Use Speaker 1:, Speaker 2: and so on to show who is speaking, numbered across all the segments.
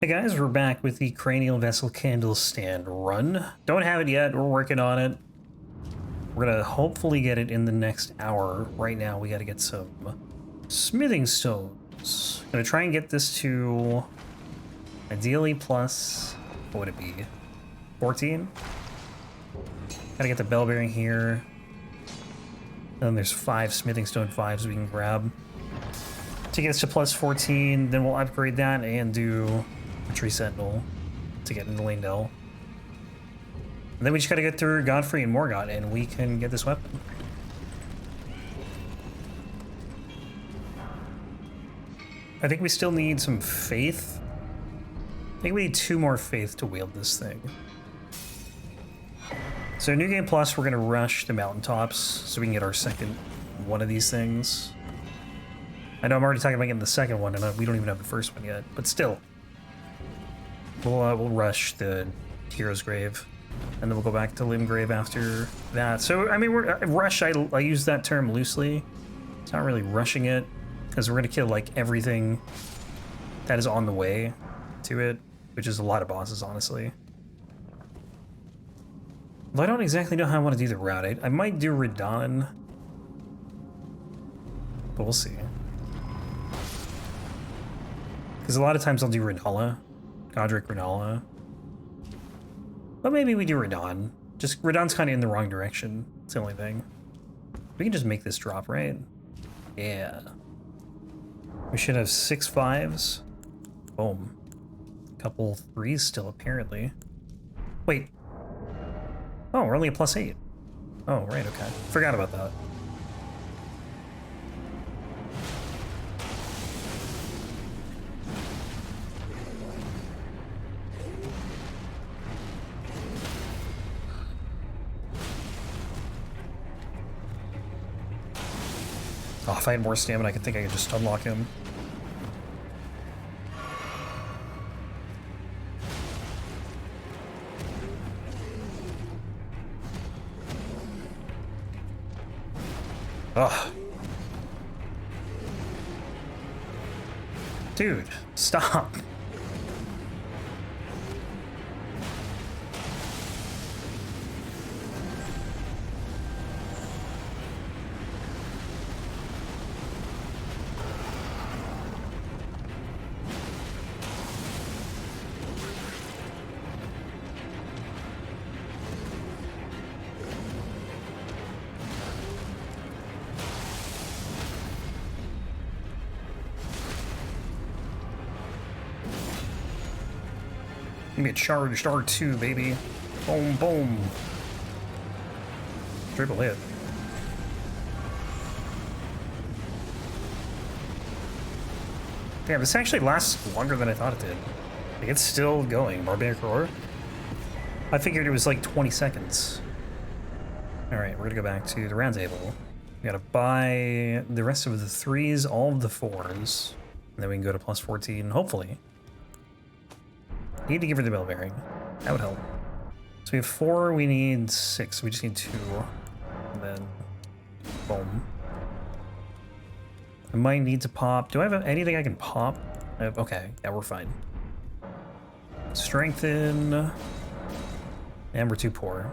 Speaker 1: Hey guys, we're back with the Cranial Vessel Candlestand run. Don't have it yet, we're working on it. We're gonna hopefully get it in the next hour. Right now we gotta get some smithing stones. Gonna try and get this to ideally plus, what would it be? 14? Gotta get the bell bearing here. And then there's 5 smithing stone 5s we can grab. To get us to plus 14, then we'll upgrade that and do Tree Sentinel to get into Lane-Dell. And then we just gotta get through Godfrey and Morgott and we can get this weapon. I think we still need some faith. I think we need 2 more faith to wield this thing. So New Game Plus, we're gonna rush the mountaintops so we can get our second one of these things. I know I'm already talking about getting the second one and we don't even have the first one yet, but still. We'll rush the Hero's Grave, and then we'll go back to Limgrave after that. So, I mean, rush, I use that term loosely. It's not really rushing it, because we're going to kill, like, everything that is on the way to it, which is a lot of bosses, honestly. Though I don't exactly know how I want to do the route. I might do Radon, but we'll see. Because a lot of times I'll do Renala. Godric Renala. But maybe we do Radon. Just Radon's kind of in the wrong direction. It's the only thing. We can just make this drop, right? Yeah. We should have 6 5s. Boom. Couple 3s still, apparently. Wait. Oh, we're only at plus 8. Oh, right, okay. Forgot about that. Oh, if I had more stamina, I think I could just unlock him. Ugh. Dude, stop. Give me a charged R2, baby. Boom, boom. Triple hit. Damn, this actually lasts longer than I thought it did. Like, it's still going. Barbaric Roar? I figured it was like 20 seconds. Alright, we're gonna go back to the round table. We gotta buy the rest of the 3s, all of the 4s. And then we can go to plus 14, hopefully. Need to give her the bell bearing. That would help. So we have 4, we need 6. We just need 2. And then, boom. I might need to pop. Do I have anything I can pop? Okay, yeah, we're fine. Strengthen. And we're too poor.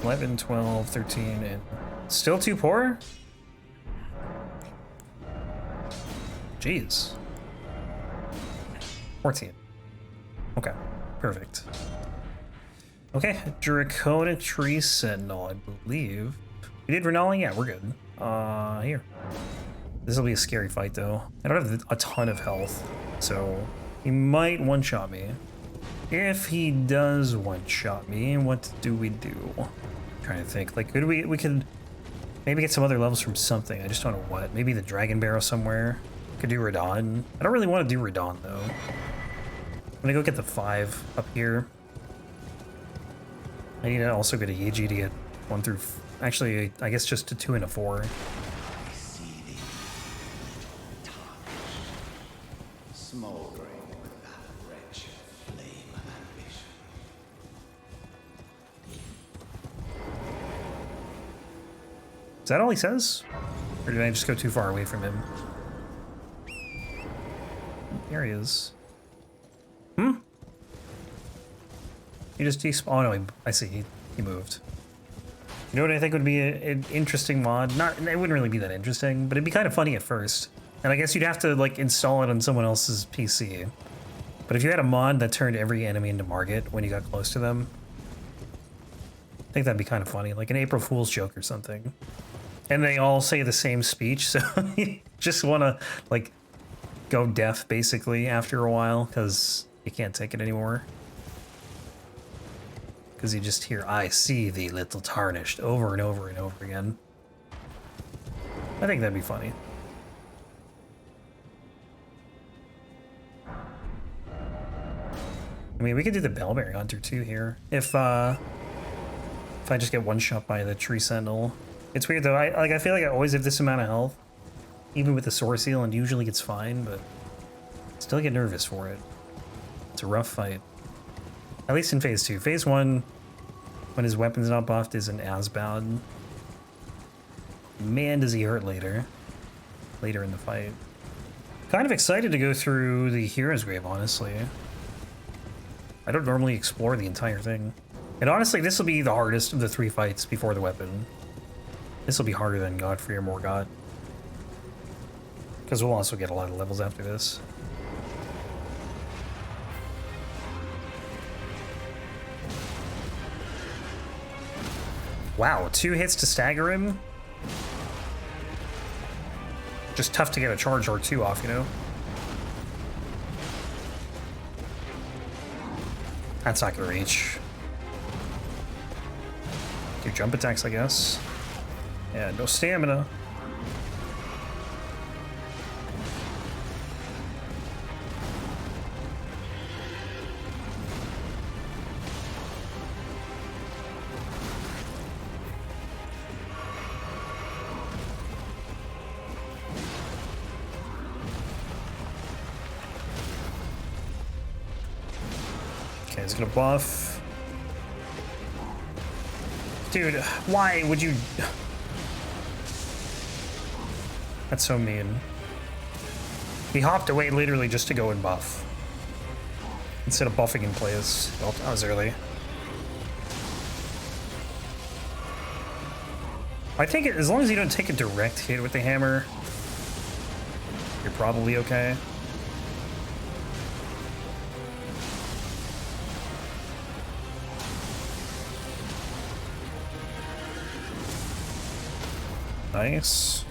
Speaker 1: 11, 12, 13, and still too poor? Jeez. 14. Okay, perfect. Okay, Draconic Tree Sentinel, I believe. We did Renala? Yeah, we're good. Here. This will be a scary fight, though. I don't have a ton of health, so he might one-shot me. If he does one-shot me, what do we do? I'm trying to think. Like, could we could maybe get some other levels from something. I just don't know what. Maybe the Dragon Barrow somewhere. Could do Radon. I don't really want to do Radon, though. I'm gonna go get the 5 up here. I need to also get a Yeji to get 1 through... Actually, I guess just a 2 and a 4.
Speaker 2: Smoldering with that wretched flame of ambition.
Speaker 1: Is that all he says? Or did I just go too far away from him? Here he is. Hmm? He just despawned. Oh, no, I see. He moved. You know what I think would be an interesting mod? Not, it wouldn't really be that interesting, but it'd be kind of funny at first. And I guess you'd have to, like, install it on someone else's PC. But if you had a mod that turned every enemy into Margit when you got close to them, I think that'd be kind of funny. Like an April Fool's joke or something. And they all say the same speech, so you just want to, like, go deaf, basically, after a while, because you can't take it anymore. Because you just hear, I see thee, little tarnished, over and over and over again. I think that'd be funny. I mean, we could do the Bellberry Hunter, too, here. If I just get one shot by the Tree Sentinel. It's weird, though. I feel like I always have this amount of health. Even with the Sword Seal, and usually it's fine, but still get nervous for it. It's a rough fight. At least in Phase 2. Phase 1, when his weapon's not buffed, isn't as bad. Man, does he hurt later. Later in the fight. Kind of excited to go through the Hero's Grave, honestly. I don't normally explore the entire thing. And honestly, this will be the hardest of the 3 fights before the weapon. This will be harder than Godfrey or Morgott. Because we'll also get a lot of levels after this. Wow, 2 hits to stagger him? Just tough to get a charge or 2 off, you know? That's not gonna reach. Do jump attacks, I guess. Yeah, no stamina. Okay, he's gonna buff. Dude, why would you... That's so mean. He hopped away literally just to go and buff. Instead of buffing in place. Well, that was early. I think as long as you don't take a direct hit with the hammer, you're probably okay. Nice.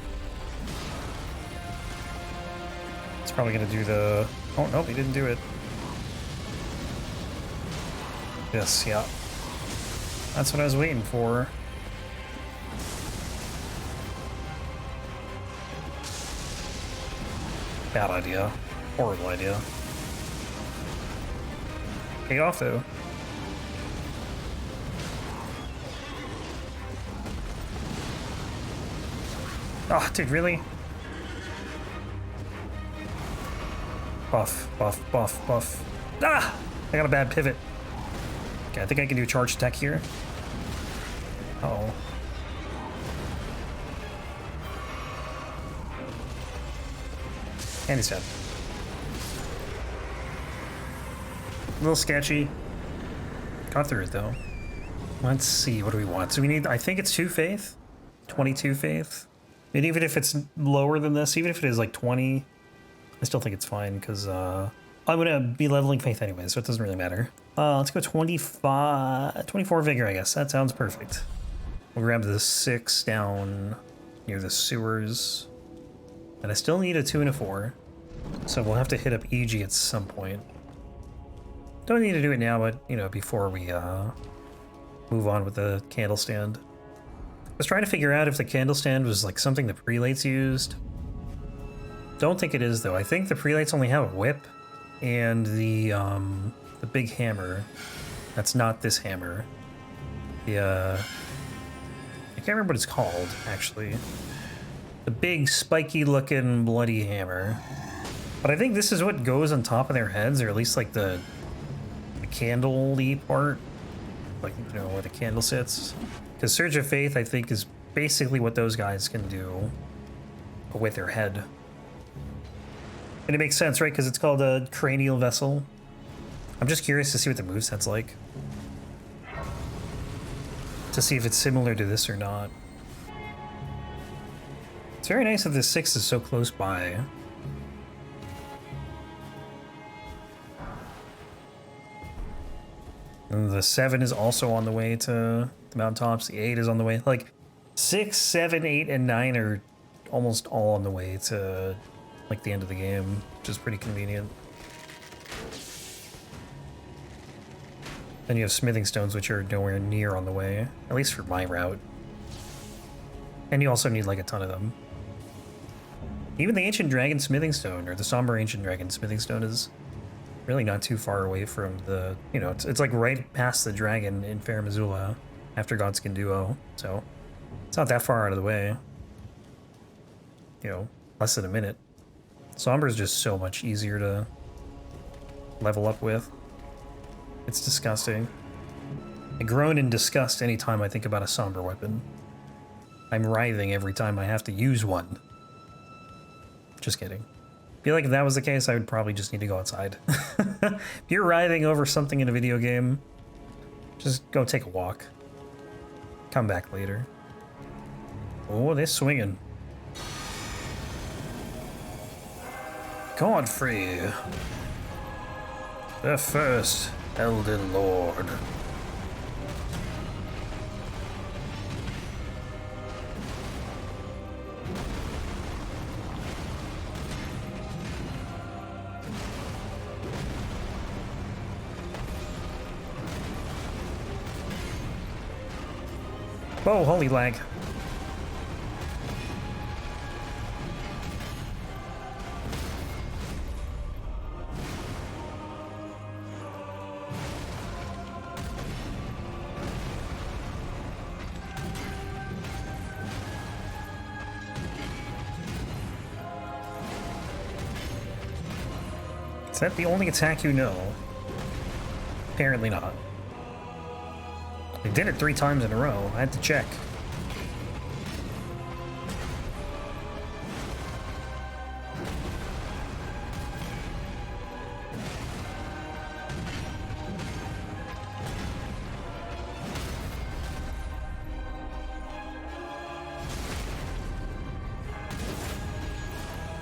Speaker 1: It's probably gonna do the... Oh, no, he didn't do it. Yes, yeah. That's what I was waiting for. Bad idea. Horrible idea. Paid off, though. Oh, dude, really? Buff, buff, buff, buff. Ah! I got a bad pivot. Okay, I think I can do charge attack here. Uh-oh. And he's dead. A little sketchy. Got through it, though. Let's see, what do we want? So we need, I think it's 2 faith? 22 faith? And even if it's lower than this, even if it is like 20, I still think it's fine, because I'm going to be leveling faith anyway, so it doesn't really matter. Let's go 24 vigor, I guess. That sounds perfect. We'll grab the 6 down near the sewers. And I still need a 2 and a 4. So we'll have to hit up EG at some point. Don't need to do it now, but, you know, before we move on with the Candlestand. I was trying to figure out if the Candlestand was like something the prelates used. Don't think it is, though. I think the prelates only have a whip and the big hammer. That's not this hammer. The I can't remember what it's called, actually. The big spiky looking bloody hammer. But I think this is what goes on top of their heads, or at least like the candle-y part, like, you know, where the candle sits. Because Surge of Faith, I think, is basically what those guys can do with their head. And it makes sense, right? Because it's called a cranial vessel. I'm just curious to see what the moveset's like. To see if it's similar to this or not. It's very nice that the 6 is so close by. And the 7 is also on the way to the mountaintops. The 8 is on the way. Like, 6, 7, 8, and 9 are almost all on the way to, like, the end of the game, which is pretty convenient. Then you have smithing stones, which are nowhere near on the way, at least for my route. And you also need, like, a ton of them. Even the Ancient Dragon Smithing Stone, or the Somber Ancient Dragon Smithing Stone, is really not too far away from the, you know, it's like right past the dragon in Fair Missoula after Godskin Duo, so it's not that far out of the way. You know, less than a minute. Somber is just so much easier to level up with. It's disgusting. I groan in disgust anytime I think about a Somber weapon. I'm writhing every time I have to use one. Just kidding. I feel like if that was the case, I would probably just need to go outside. If you're writhing over something in a video game, just go take a walk. Come back later. Oh, they're swinging. Godfrey. The first Elden Lord. Whoa, holy lag. Is that the only attack you know? Apparently not. They did it 3 times in a row. I had to check.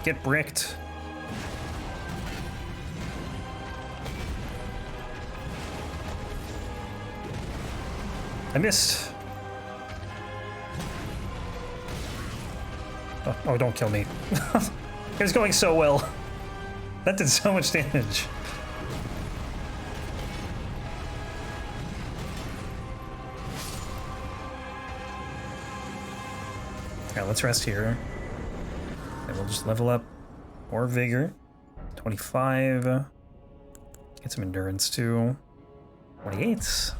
Speaker 1: Get bricked. I missed. Oh, don't kill me. It was going so well. That did so much damage. Alright, let's rest here. And we'll just level up more vigor. 25. Get some endurance too. 28.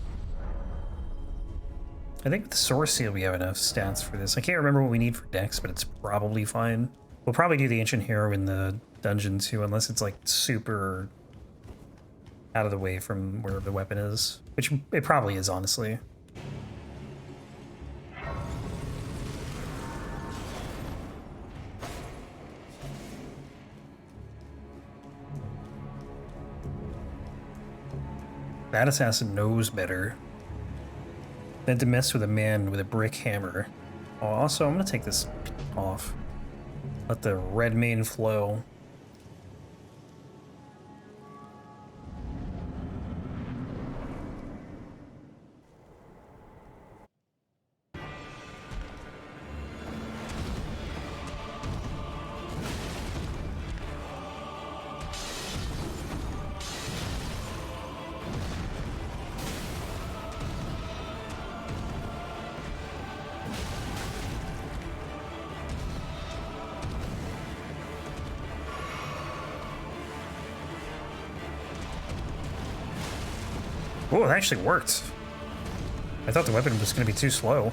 Speaker 1: I think with the Source Seal we have enough stats for this. I can't remember what we need for Dex, but it's probably fine. We'll probably do the Ancient Hero in the dungeon too, unless it's like super out of the way from where the weapon is. Which it probably is, honestly. That assassin knows better than to mess with a man with a brick hammer. Oh, also, I'm gonna take this off. Let the red mane flow. Oh, it actually worked. I thought the weapon was going to be too slow.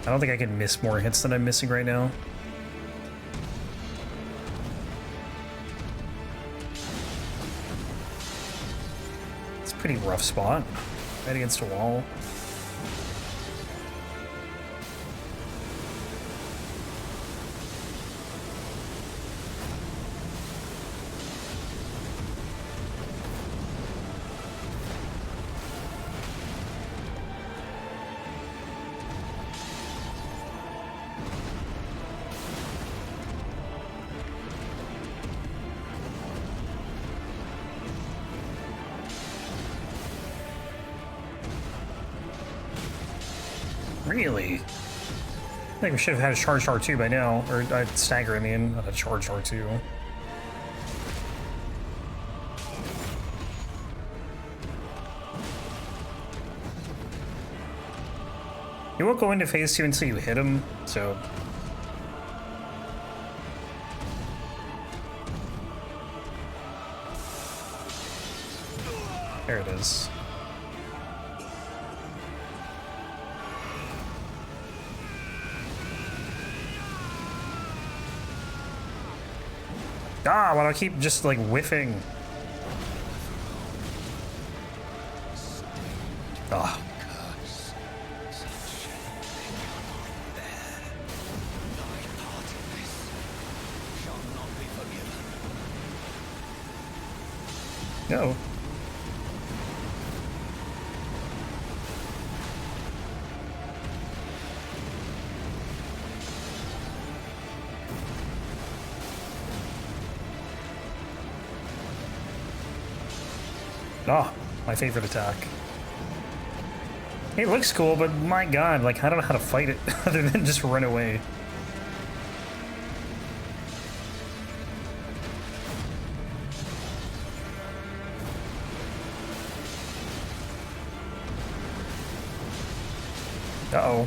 Speaker 1: I don't think I can miss more hits than I'm missing right now. It's a pretty rough spot. Right against a wall. Really? I think we should have had a charged R2 by now. Or a stagger, I mean, not a charged R2. You won't go into phase 2 until you hit him, so... There it is. Ah, why do I keep just like whiffing? Ah. No. Oh, my favorite attack. It looks cool, but my god, like, I don't know how to fight it other than just run away. Uh-oh.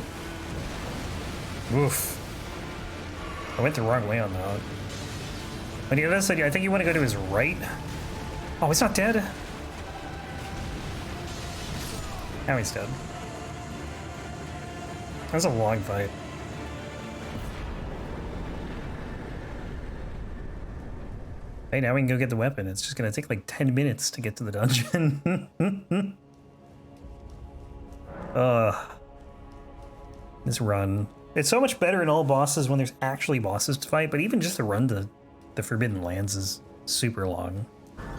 Speaker 1: Oof. I went the wrong way on that. On the other side, I think you want to go to his right. Oh, he's not dead? Now he's dead. That was a long fight. Hey, now we can go get the weapon. It's just gonna take like 10 minutes to get to the dungeon. This run. It's so much better in all bosses when there's actually bosses to fight, but even just the run to the Forbidden Lands is super long.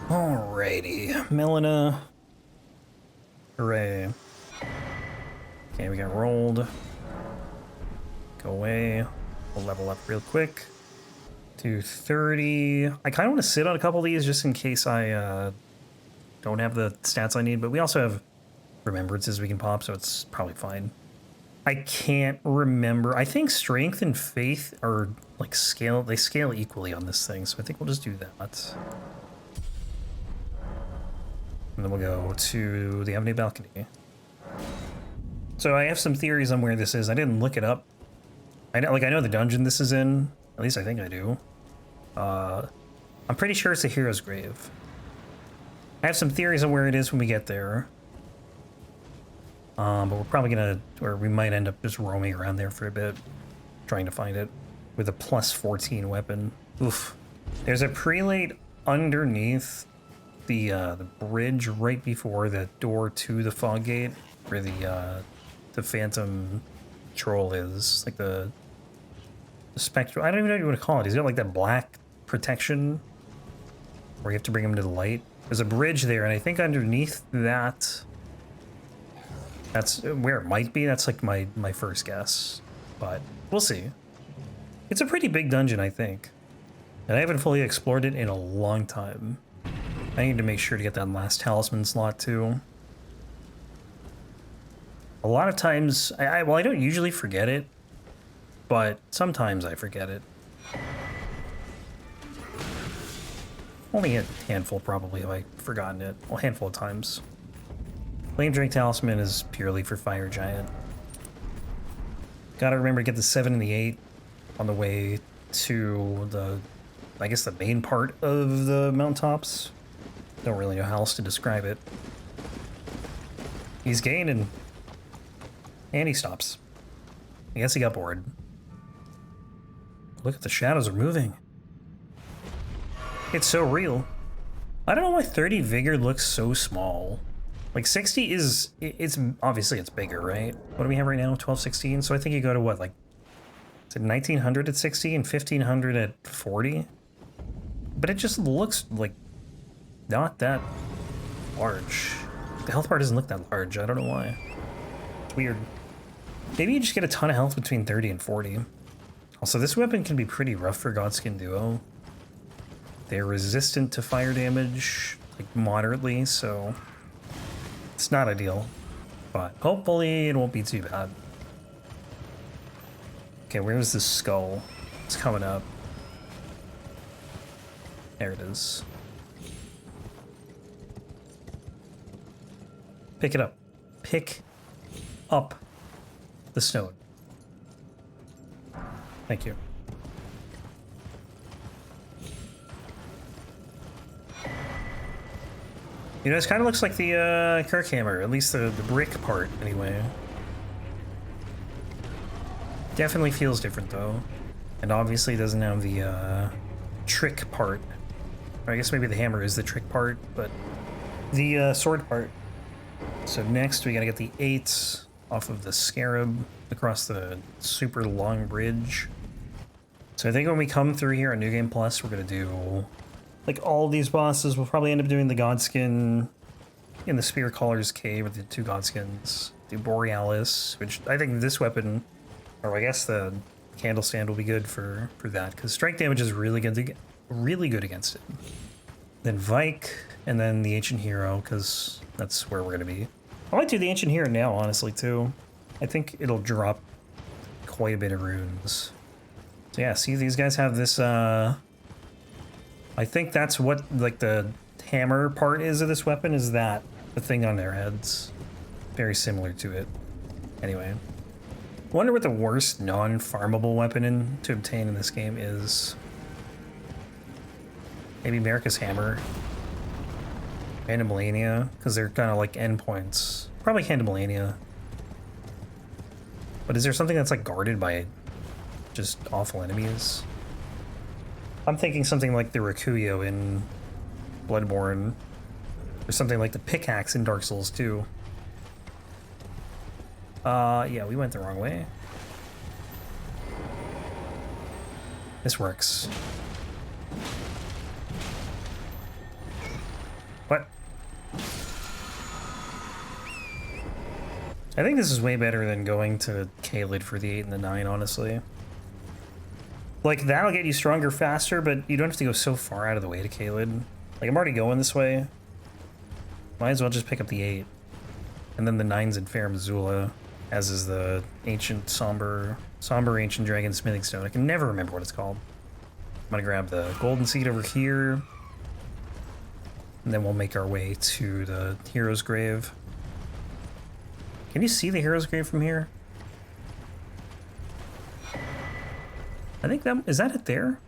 Speaker 1: Alrighty, Melina. Hooray. Okay, we got rolled. Go away. We'll level up real quick. 230. I kind of want to sit on a couple of these just in case I don't have the stats I need, but we also have remembrances we can pop, so it's probably fine. I can't remember. I think strength and faith are like they scale equally on this thing, so I think we'll just do that. And then we'll go to the Avenue Balcony. So I have some theories on where this is. I didn't look it up. I know the dungeon this is in. At least I think I do. I'm pretty sure it's the hero's grave. I have some theories on where it is when we get there. But we're probably or we might end up just roaming around there for a bit, trying to find it with a plus 14 weapon. Oof. There's a prelate underneath the bridge right before the door to the fog gate, where the phantom troll is, like the spectral. I don't even know what you want to call it. He's got like that black protection where you have to bring him to the light. There's a bridge there, and I think underneath that, that's where it might be. That's like my first guess, but we'll see. It's a pretty big dungeon, I think, and I haven't fully explored it in a long time. I need to make sure to get that last talisman slot too. A lot of times, well, I don't usually forget it, but sometimes I forget it. Only a handful probably have I forgotten it. Well, a handful of times. Flame Drink Talisman is purely for Fire Giant. Gotta remember to get the 7 and the 8 on the way to I guess the main part of the mountaintops. Don't really know how else to describe it. He's gaining. And he stops. I guess he got bored. Look at the shadows are moving. It's so real. I don't know why 30 Vigor looks so small. Like 60 is, it's obviously it's bigger, right? What do we have right now? 1216? So I think you go to what, like, is it 1900 at 60 and 1500 at 40? But it just looks like not that large. The health bar doesn't look that large. I don't know why. It's weird. Maybe you just get a ton of health between 30 and 40. Also, this weapon can be pretty rough for Godskin Duo. They're resistant to fire damage, like moderately, so it's not ideal. But hopefully it won't be too bad. Okay, where's the skull? It's coming up. There it is. Pick it up. Pick up the stone. Thank you. You know, this kind of looks like the Kirk hammer, at least the brick part, anyway. Definitely feels different, though. And obviously doesn't have the trick part. Or I guess maybe the hammer is the trick part, but the sword part. So next we gotta get the 8 off of the scarab across the super long bridge. So I think when we come through here on New Game Plus, we're gonna do like all these bosses. We'll probably end up doing the Godskin in the Spear Caller's Cave with the 2 Godskins. Do Borealis, which I think this weapon, or I guess the Candlestand will be good for that, because strike damage is really good against it. Then Vike, and then the Ancient Hero, because that's where we're gonna be. I might do the Ancient Hero now, honestly, too. I think it'll drop quite a bit of runes. So yeah, see, these guys have this, I think that's what, like, the hammer part is of this weapon, is that, the thing on their heads. Very similar to it. Anyway. Wonder what the worst non-farmable weapon to obtain in this game is. Maybe America's Hammer. Candamalania, because they're kind of like endpoints. Probably Candamalania. But is there something that's like guarded by just awful enemies? I'm thinking something like the Rakuyo in Bloodborne. Or something like the pickaxe in Dark Souls 2. Yeah, we went the wrong way. This works. What? I think this is way better than going to Caelid for the 8 and the 9, honestly. Like, that'll get you stronger faster, but you don't have to go so far out of the way to Caelid. Like, I'm already going this way. Might as well just pick up the 8. And then the 9's in Fair Missoula, as is the ancient somber ancient dragon smithing stone. I can never remember what it's called. I'm gonna grab the golden seed over here. And then we'll make our way to the hero's grave. Can you see the hero's grave from here? I think that, is that it there?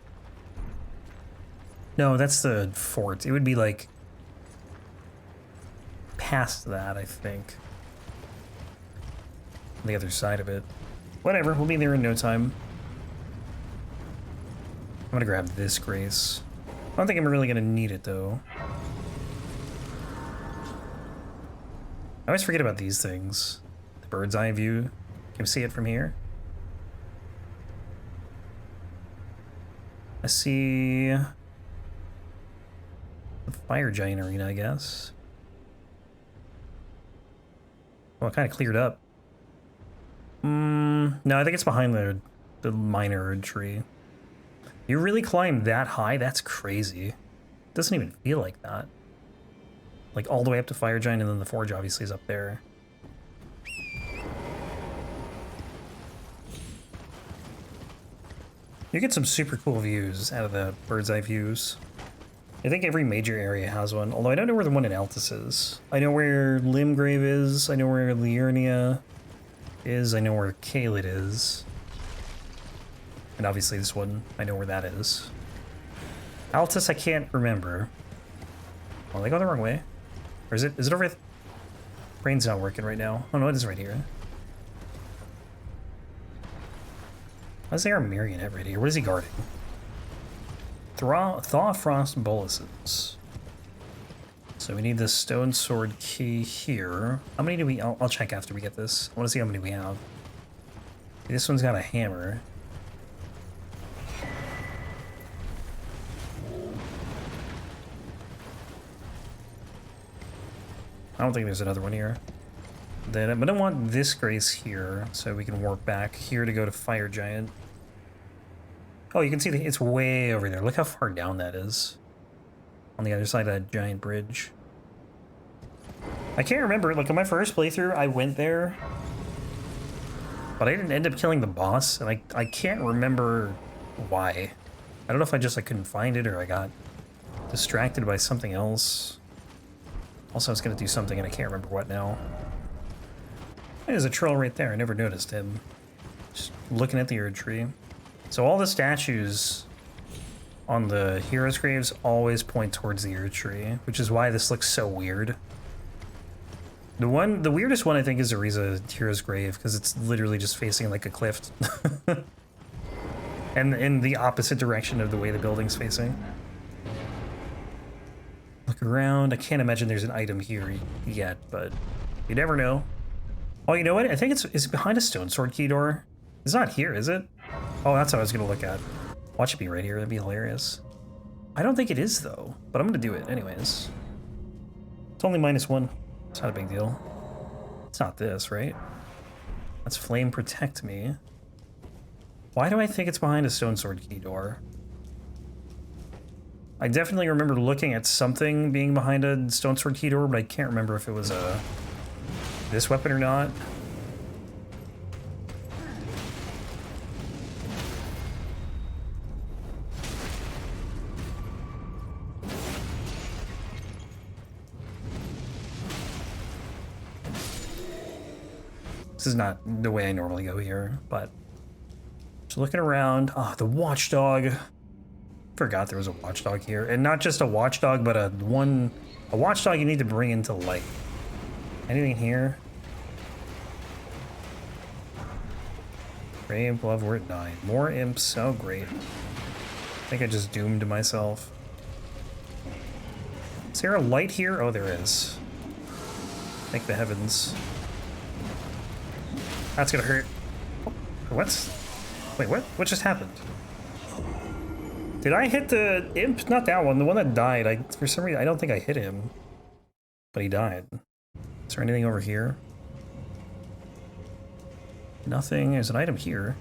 Speaker 1: No, that's the fort. It would be like past that, I think. On the other side of it. Whatever, we'll be there in no time. I'm gonna grab this grace. I don't think I'm really gonna need it though. I always forget about these things. The bird's eye view. Can you see it from here? I see the fire giant arena, I guess. Well, it kind of cleared up. No, I think it's behind the minor tree. You really climbed that high? That's crazy. It doesn't even feel like that. Like all the way up to Fire Giant, and then the forge obviously is up there. You get some super cool views out of the bird's eye views. I think every major area has one, although I don't know where the one in Altus is. I know where Limgrave is, I know where Liurnia is, I know where Caelid is. And obviously this one, I know where that is. Altus, I can't remember. Oh, they go the wrong way. Or is it over? Brain's not working right now. Oh no, it is right here. Why is there a marionette right here? What is he guarding? Thaw Frost Boluses. So we need the stone sword key here. How many do we... I'll check after we get this. I want to see how many we have. This one's got a hammer. I don't think there's another one here. Then I'm gonna want this grace here, so we can warp back here to go to Fire Giant. Oh, you can see it's way over there. Look how far down that is. On the other side of that giant bridge. I can't remember, like on my first playthrough, I went there. But I didn't end up killing the boss, and I can't remember why. I don't know if I just like couldn't find it or I got distracted by something else. Also, I was gonna do something and I can't remember what now. There's a troll right there. I never noticed him. Just looking at the Erd tree. So all the statues on the heroes' graves always point towards the Erd tree, which is why this looks so weird. The weirdest one I think is Ariza hero's grave, because it's literally just facing like a cliff. And in the opposite direction of the way the building's facing. Look around. I can't imagine there's an item here yet, but you never know. Oh, you know what? I think it's behind a stone sword key door. It's not here, is it? Oh, that's what I was gonna look at. Watch it be right here. That'd be hilarious. I don't think it is though, but I'm gonna do it anyways. It's only -1. It's not a big deal. It's not this, right? That's flame protect me. Why do I think it's behind a stone sword key door? I definitely remember looking at something being behind a stone sword key door, but I can't remember if it was this weapon or not. This is not the way I normally go here, but just looking around. Ah, the watchdog. Forgot there was a watchdog here, and not just a watchdog, but a watchdog you need to bring into light. Anything here? Gray imp love, we're at 9. More imps. Oh, great. I think I just doomed myself. Is there a light here? Oh, there is. Thank the heavens. That's gonna hurt. Oh, wait, what? What just happened? Did I hit the imp? Not that one. The one that died. For some reason, I don't think I hit him. But he died. Is there anything over here? Nothing. There's an item here.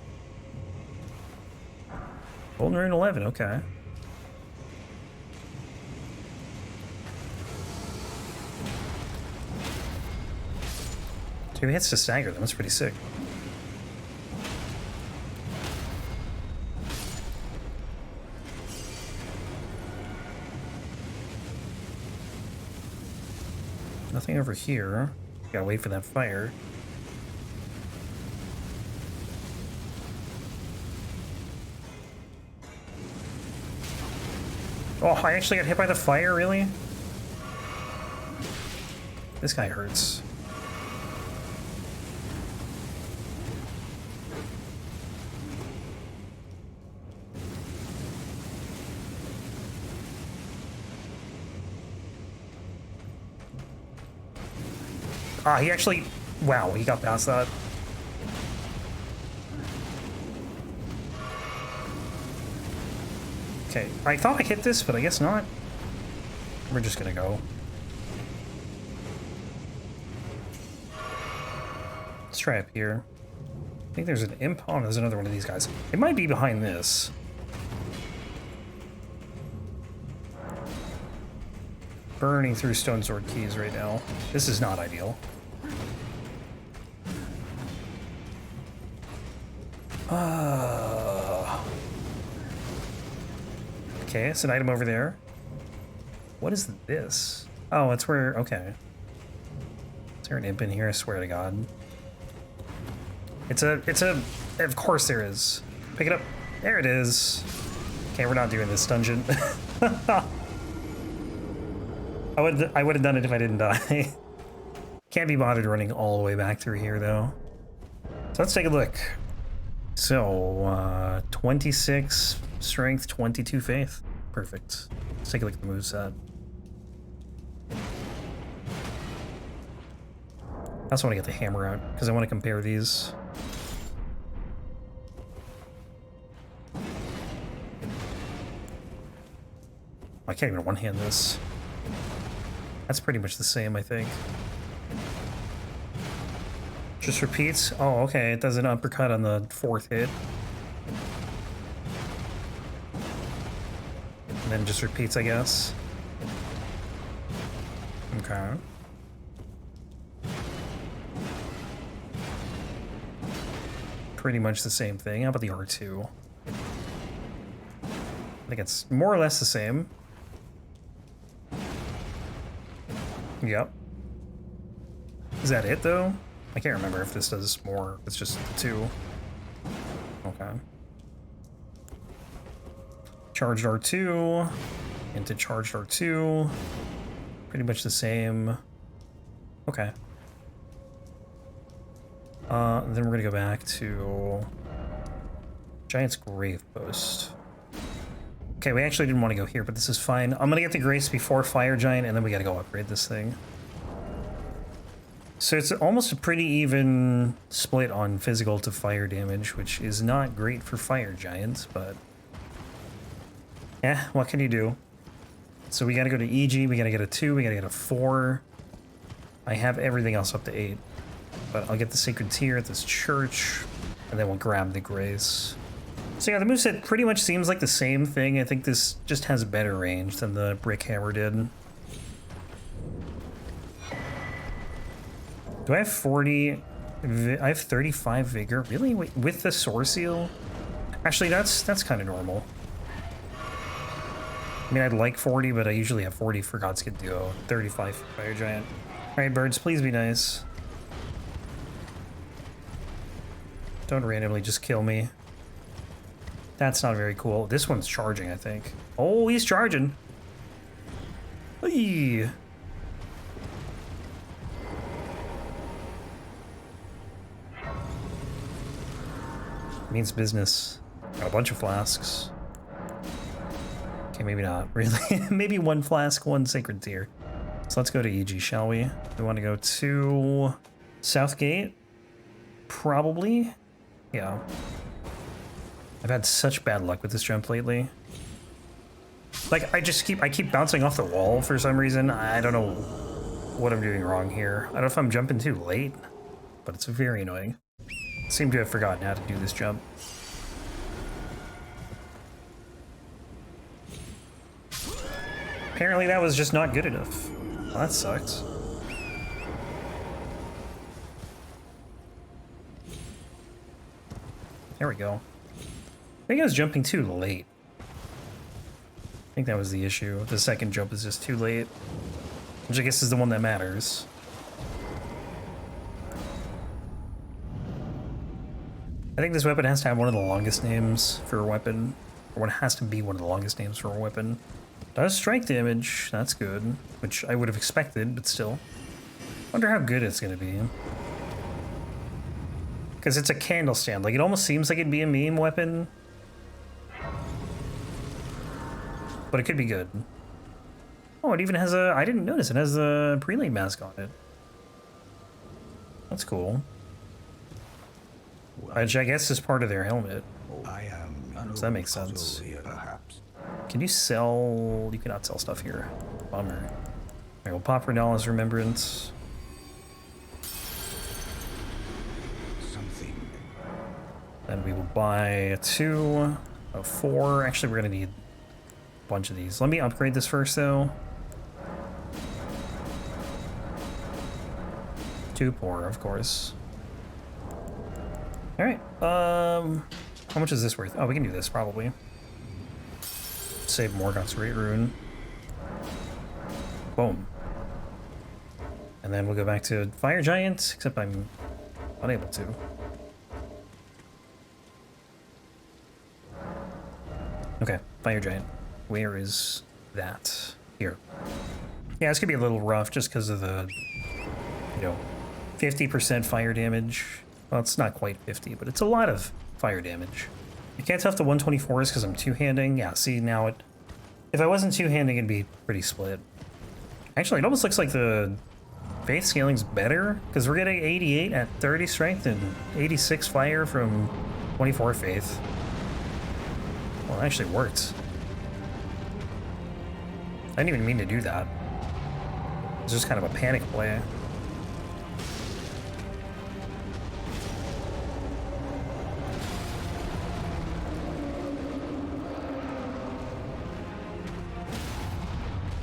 Speaker 1: Golden Rune 11. Okay. Two hits to stagger them. That's pretty sick. Nothing over here. Gotta wait for that fire. Oh, I actually got hit by the fire, really? This guy hurts. Ah, he actually... Wow, he got past that. Okay, I thought I hit this, but I guess not. We're just gonna go. Let's try up here. I think there's an imp. Oh, there's another one of these guys. It might be behind this. Burning through stone sword keys right now. This is not ideal. Okay, it's an item over there. What is this? Oh, it's where... Okay. Is there an imp in here? I swear to God. It's a... Of course there is. Pick it up. There it is. Okay, we're not doing this dungeon. I would have done it if I didn't die. Can't be bothered running all the way back through here, though. So let's take a look. So, 26 strength, 22 faith. Perfect. Let's take a look at the moveset. I also want to get the hammer out, because I want to compare these. I can't even one-hand this. That's pretty much the same, I think. Just repeats? Oh, okay, it does an uppercut on the 4th hit. And then just repeats, I guess. Okay. pretty much the same thing. How about the R2? I think it's more or less the same. Yep. Is that it, though? I can't remember if this does more. It's just the 2. Okay. Charged R2 into charged R2. Pretty much the same. Okay. Then we're gonna go back to Giant's Grave Post. Okay, we actually didn't want to go here, but this is fine. I'm gonna get the Grace before Fire Giant, and then we gotta go upgrade this thing. So it's almost a pretty even split on physical to fire damage, which is not great for Fire Giants, but yeah, what can you do? So we gotta go to EG, we gotta get a 2, we gotta get a 4. I have everything else up to 8. But I'll get the Sacred Tear at this church, and then we'll grab the Grace. So yeah, the moveset pretty much seems like the same thing. I think this just has better range than the Brick Hammer did. Do I have 40? I have 35 Vigor. Really? Wait, with the Sword Seal? Actually, that's kind of normal. I mean, I'd like 40, but I usually have 40 for Godskid Duo. 35 for Fire Giant. Alright, birds, please be nice. Don't randomly just kill me. That's not very cool. This one's charging, I think. Oh, he's charging. Eee. Means business. Got a bunch of flasks. Okay, maybe not, really. Maybe 1 flask, 1 Sacred Tear. So let's go to EG, shall we? We want to go to Southgate? Probably. Yeah. I've had such bad luck with this jump lately. Like, I keep bouncing off the wall for some reason. I don't know what I'm doing wrong here. I don't know if I'm jumping too late, but it's very annoying. I seem to have forgotten how to do this jump. Apparently that was just not good enough. Well, that sucks. There we go. I think I was jumping too late. I think that was the issue. The second jump is just too late. Which I guess is the one that matters. I think this weapon has to have one of the longest names for a weapon. Or it has to be one of the longest names for a weapon. Does strike damage, that's good. Which I would have expected, but still. Wonder how good it's gonna be. Because it's a Candlestand. Like, it almost seems like it'd be a meme weapon. But it could be good. Oh, it even has a... I didn't notice it has a prelate mask on it. That's cool. Which I guess is part of their helmet. So that makes sense. Can you sell... You cannot sell stuff here. Bummer. Alright, we'll pop Renala's Remembrance. Then we will buy a 2, a 4. Actually, we're going to need a bunch of these. Let me upgrade this first, though. 2 poor, of course. Alright, how much is this worth? Oh, we can do this, probably. Save Morgoth's Great Rune. Boom. And then we'll go back to Fire Giant, except I'm unable to. Okay, Fire Giant. Where is that? Here. Yeah, it's gonna be a little rough just because of the, 50% fire damage. Well, it's not quite 50, but it's a lot of fire damage. I can't tough the 124s because I'm two-handing. Yeah, see, now it... If I wasn't two-handing, it'd be pretty split. Actually, it almost looks like the faith scaling's better, because we're getting 88 at 30 strength and 86 fire from 24 faith. Well, it actually worked. I didn't even mean to do that. It's just kind of a panic play.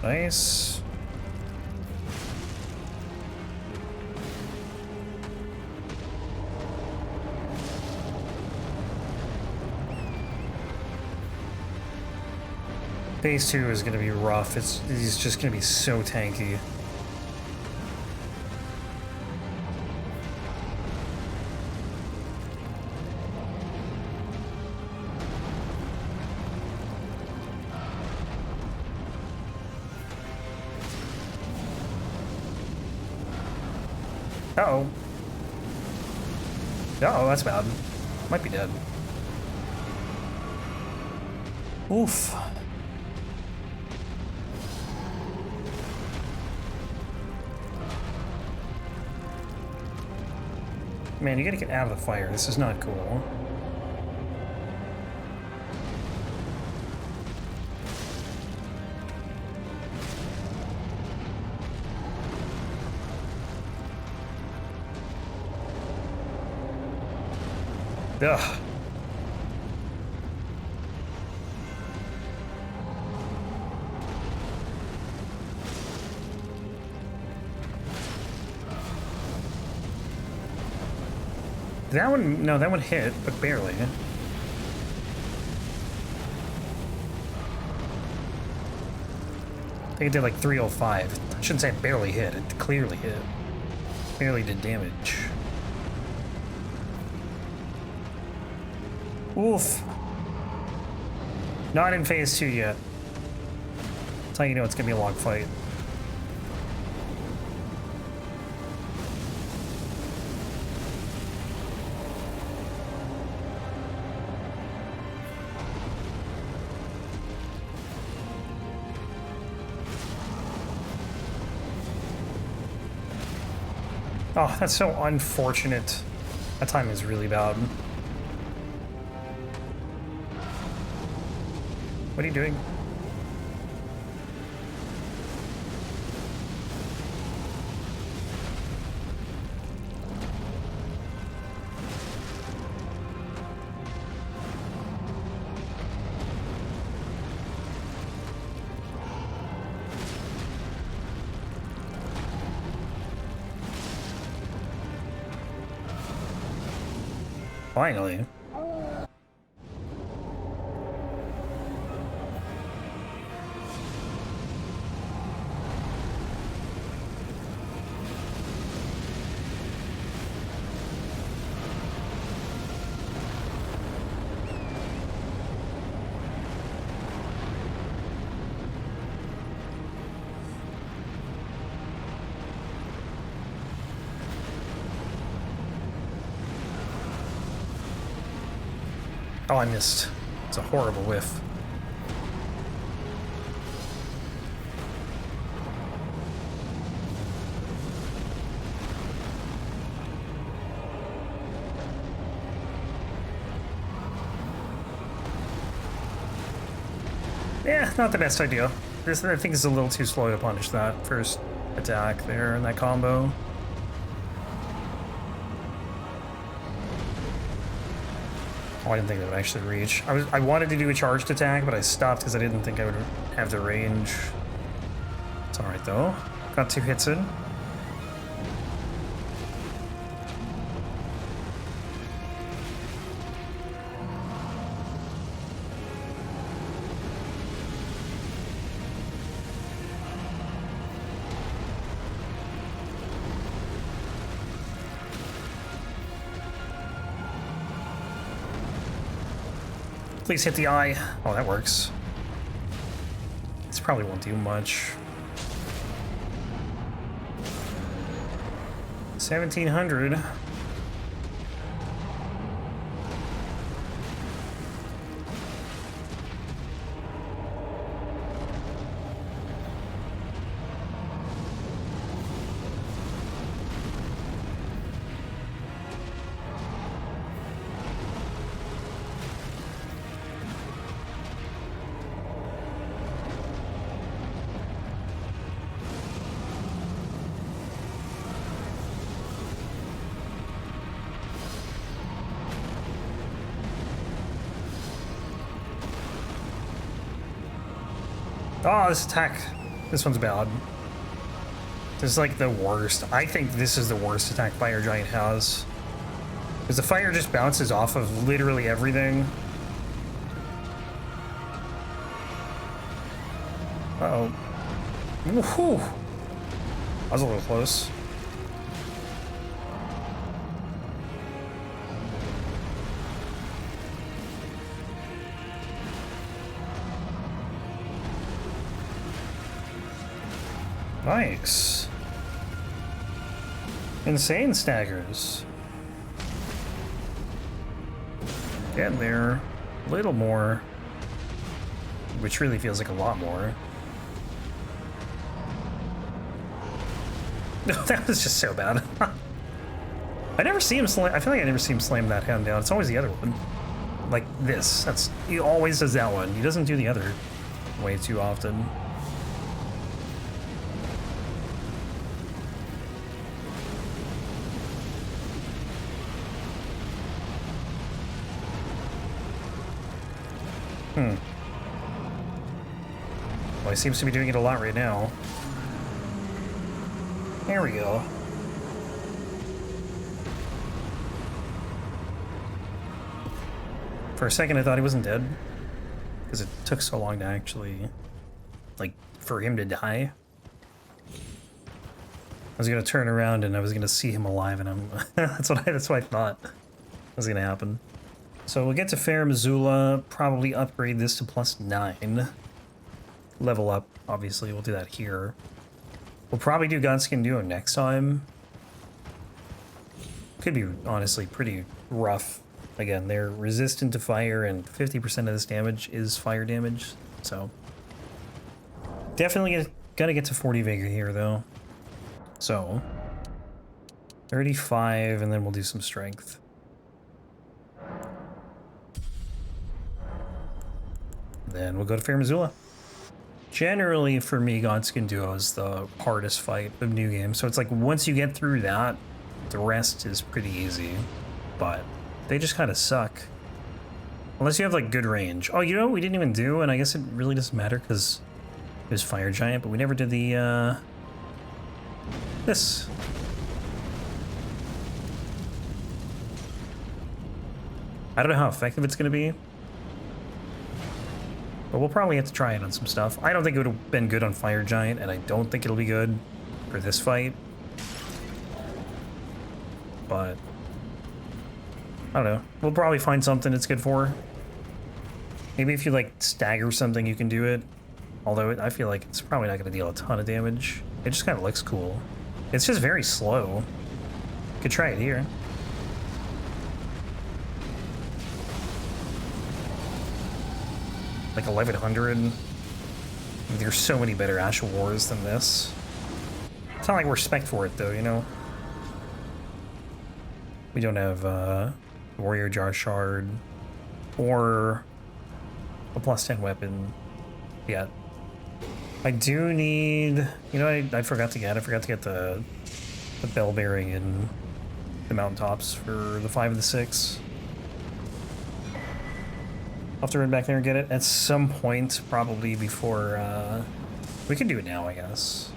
Speaker 1: Nice. Phase 2 is gonna be rough. It's just gonna be so tanky. Uh-oh. Uh-oh, that's bad. Might be dead. Oof. Man, you gotta get out of the fire. This is not cool. Ugh. That one, no, that one hit, but barely. I think it did like 305. I shouldn't say it barely hit, it clearly hit. Barely did damage. Oof. Not in phase 2 yet. That's how you know it's gonna be a long fight. Oh, that's so unfortunate. That time is really bad. What are you doing? Finally. Oh, I missed. It's a horrible whiff. Yeah, not the best idea. I think it's a little too slow to punish that first attack there in that combo. Oh, I didn't think that would actually reach. I wanted to do a charged attack, but I stopped because I didn't think I would have the range. It's alright though. Got 2 hits in. Please hit the eye. Oh, that works. This probably won't do much. 1700. Oh, this attack. This one's bad. This is like the worst. I think this is the worst attack Fire Giant has. Because the fire just bounces off of literally everything. Uh-oh. Woohoo! That was a little close. Nice. Insane staggers. Getting there. A little more. Which really feels like a lot more. No, that was just so bad. I never see him slam. I feel like I never see him slam that hand down. It's always the other one. Like this. He always does that one. He doesn't do the other way too often. Well, he seems to be doing it a lot right now. There we go. For a second I thought he wasn't dead. Because it took so long to actually, like, for him to die. I was gonna turn around and I was gonna see him alive, and I'm that's what I thought was gonna happen. So we'll get to Fair Missoula, probably upgrade this to +9. Level up, obviously, we'll do that here. We'll probably do Godskin Duo next time. Could be, honestly, pretty rough. Again, they're resistant to fire, and 50% of this damage is fire damage, so... Definitely gotta get to 40 Vigor here, though. So... 35, and then we'll do some Strength. Then we'll go to Fair Missoula. Generally, for me, Godskin Duo is the hardest fight of New Game. So it's like, once you get through that, the rest is pretty easy. But they just kind of suck. Unless you have, like, good range. Oh, you know what we didn't even do? And I guess it really doesn't matter because it was Fire Giant, but we never did the, this. I don't know how effective it's going to be. But we'll probably have to try it on some stuff. I don't think it would have been good on Fire Giant, and I don't think it'll be good for this fight. But I don't know. We'll probably find something it's good for. Maybe if you, like, stagger something, you can do it. Although I feel like it's probably not going to deal a ton of damage. It just kind of looks cool. It's just very slow. Could try it here. Like 1100. There's so many better Ash of Wars than this. It's not like we're spec'd for it, though, you know? We don't have Warrior Jar Shard or a +10 weapon yet. I do need... You know, I forgot to get? I forgot to get the bell bearing in the mountaintops for the 5 and the 6. I'll have to run back there and get it at some point, probably before, we can do it now, I guess.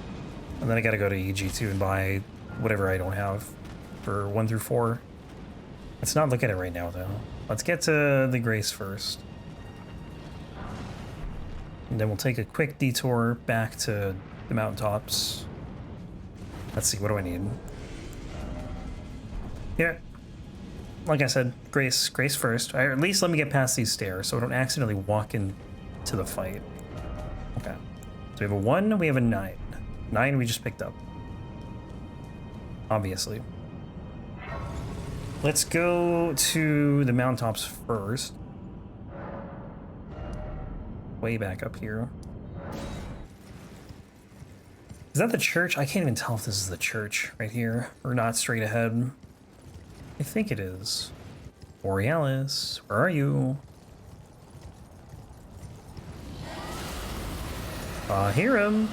Speaker 1: And then I gotta go to EG2 and buy whatever I don't have for 1 through 4. Let's not look at it right now, though. Let's get to the Grace first. And then we'll take a quick detour back to the mountaintops. Let's see, what do I need? Yeah. Like I said, Grace first. Or at least let me get past these stairs so I don't accidentally walk into the fight. Okay. So we have a 1, we have a 9. 9 we just picked up. Obviously. Let's go to the mountaintops first. Way back up here. Is that the church? I can't even tell if this is the church right here or not straight ahead. I think it is. Borealis, where are you? I hear him.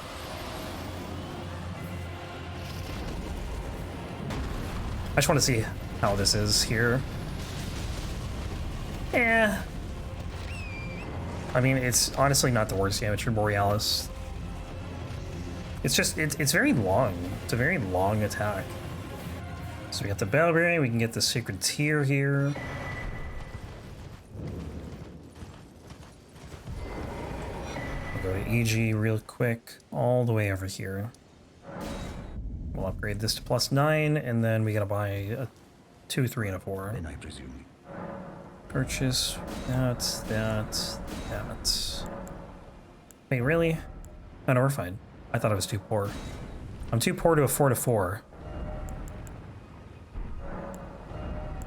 Speaker 1: I just want to see how this is here. Yeah. I mean, it's honestly not the worst amateur Borealis. It's just, it's very long. It's a very long attack. So we got the bell bearing, we can get the sacred tear here. We'll go to EG real quick, all the way over here. We'll upgrade this to +9, and then we gotta buy a 2, 3, and a 4.
Speaker 2: Then I presume.
Speaker 1: Purchase that. Wait, really? Oh, no, we're fine. I thought I was too poor. I'm too poor to afford a 4.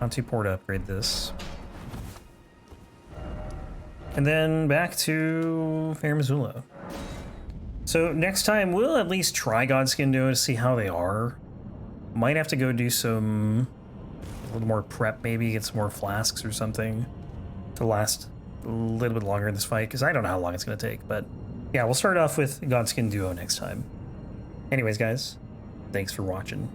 Speaker 1: I'm too poor to upgrade this. And then back to Fair Missoula. So next time, we'll at least try Godskin Duo to see how they are. Might have to go do a little more prep, maybe get some more flasks or something to last a little bit longer in this fight, because I don't know how long it's going to take. But yeah, we'll start off with Godskin Duo next time. Anyways, guys, thanks for watching.